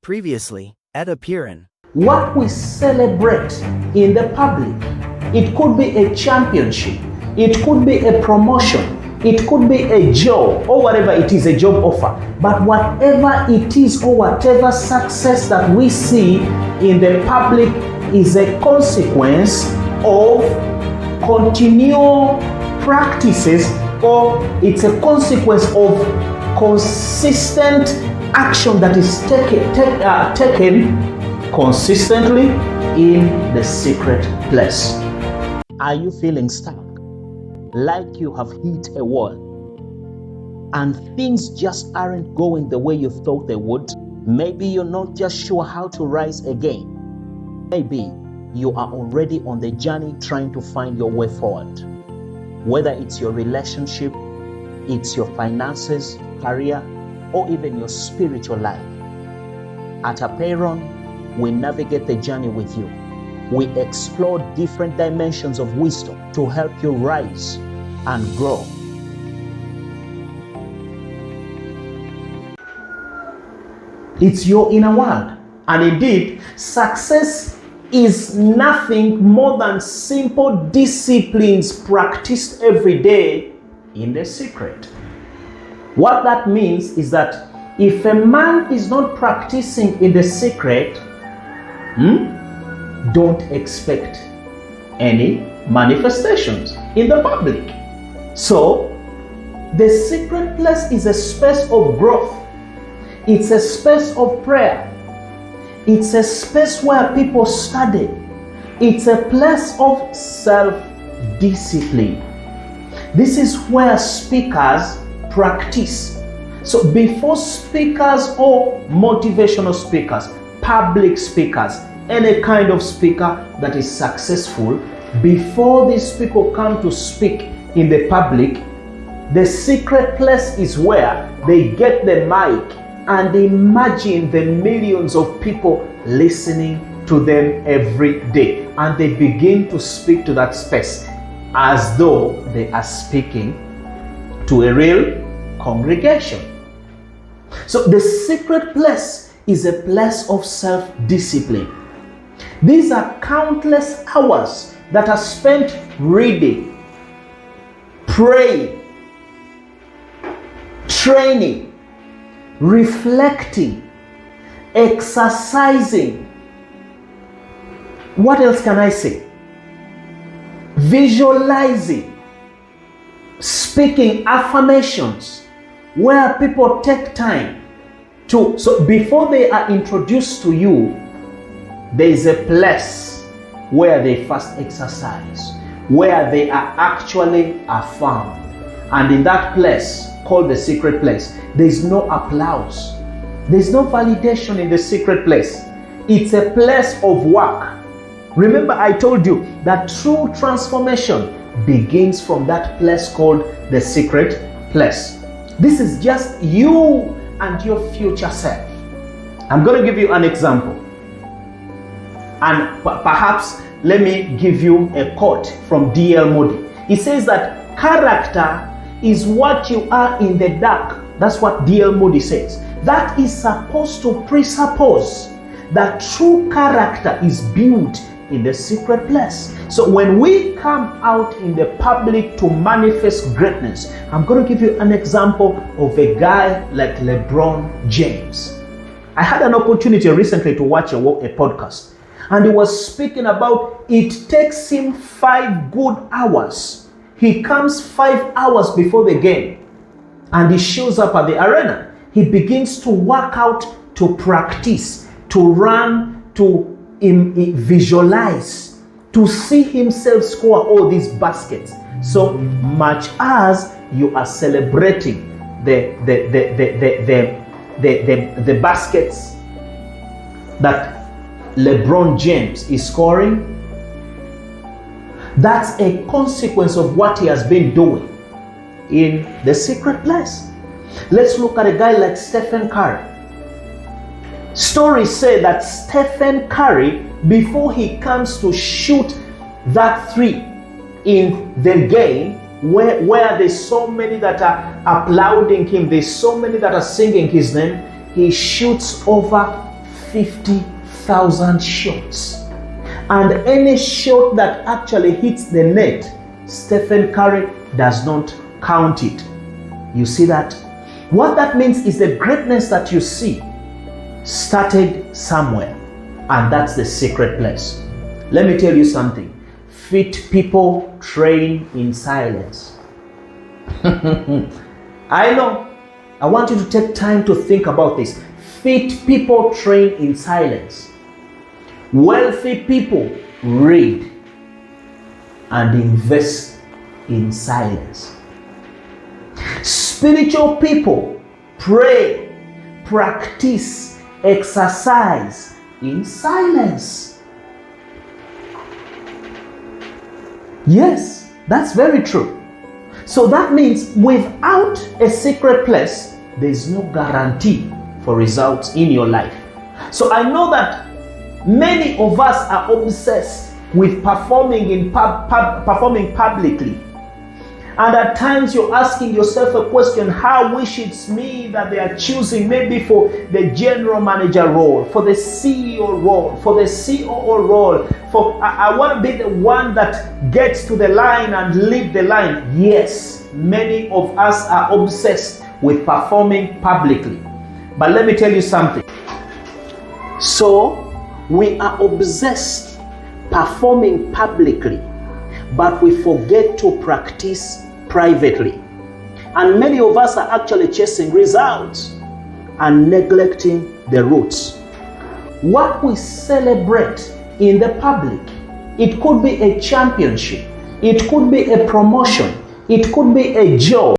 Previously, at Apeiron. What we celebrate in the public, it could be a championship, it could be a promotion, it could be a job, or whatever it is, a job offer. But whatever it is, or whatever success that we see in the public is a consequence of continual practices, or it's a consequence of consistent action that is taken consistently in the secret place. Are you feeling stuck? Like you have hit a wall and things just aren't going the way you thought they would? Maybe you're not just sure how to rise again. Maybe you are already on the journey trying to find your way forward. Whether it's your relationship, it's your finances, career, or even your spiritual life. At Apeiron, we navigate the journey with you. We explore different dimensions of wisdom to help you rise and grow. It's your inner world. And indeed, success is nothing more than simple disciplines practiced every day in the secret. What that means is that if a man is not practicing in the secret, don't expect any manifestations in the public. So, the secret place is a space of growth. It's a space of prayer. It's a space where people study. It's a place of self-discipline. This is where speakers practice. So before speakers or motivational speakers, public speakers, any kind of speaker that is successful, before these people come to speak in the public, the secret place is where they get the mic and imagine the millions of people listening to them every day, and they begin to speak to that space as though they are speaking to a real congregation. So the secret place is a place of self-discipline. These are countless hours that are spent reading, praying, training, reflecting, exercising. What else can I say? Visualizing, speaking affirmations, where people take time to, so before they are introduced to you, there is a place where they first exercise, where they are actually affirmed. And in that place, called the secret place, there is no applause. There is no validation in the secret place. It's a place of work. Remember, I told you that true transformation begins from that place called the secret place. This is just you and your future self. I'm going to give you an example. And perhaps let me give you a quote from D.L. Moody. He says that character is what you are in the dark. That's what D.L. Moody says. That is supposed to presuppose that true character is built in the secret place. So when we come out in the public to manifest greatness, I'm going to give you an example of a guy like LeBron James. I had an opportunity recently to watch a podcast, and he was speaking about it takes him 5 good hours. He comes 5 hours before the game and he shows up at the arena. He begins to work out, to practice, to run, to visualize, to see himself score all these baskets. So much as you are celebrating the baskets that LeBron James is scoring, that's a consequence of what he has been doing in the secret place. Let's look at a guy like Stephen Curry. Stories say that Stephen Curry, before he comes to shoot that 3 in the game, where there's so many that are applauding him, there's so many that are singing his name, he shoots over 50,000 shots. And any shot that actually hits the net, Stephen Curry does not count it. You see that? What that means is the greatness that you see started somewhere, and that's the secret place. Let me tell you something. Fit people train in silence. I know. I want you to take time to think about this. Fit people train in silence. Wealthy people read and invest in silence. Spiritual people pray, practice, exercise in silence. Yes, that's very true. So that means without a secret place, there is no guarantee for results in your life. So I know that many of us are obsessed with performing publicly. And at times you're asking yourself a question, how wish it's me that they are choosing maybe for the general manager role, for the CEO role, for the COO role, for I want to be the one that gets to the line and lead the line. Yes, many of us are obsessed with performing publicly. But let me tell you something. So we are obsessed performing publicly, but we forget to practice privately. And many of us are actually chasing results and neglecting the roots. What we celebrate in the public, it could be a championship, it could be a promotion, it could be a job,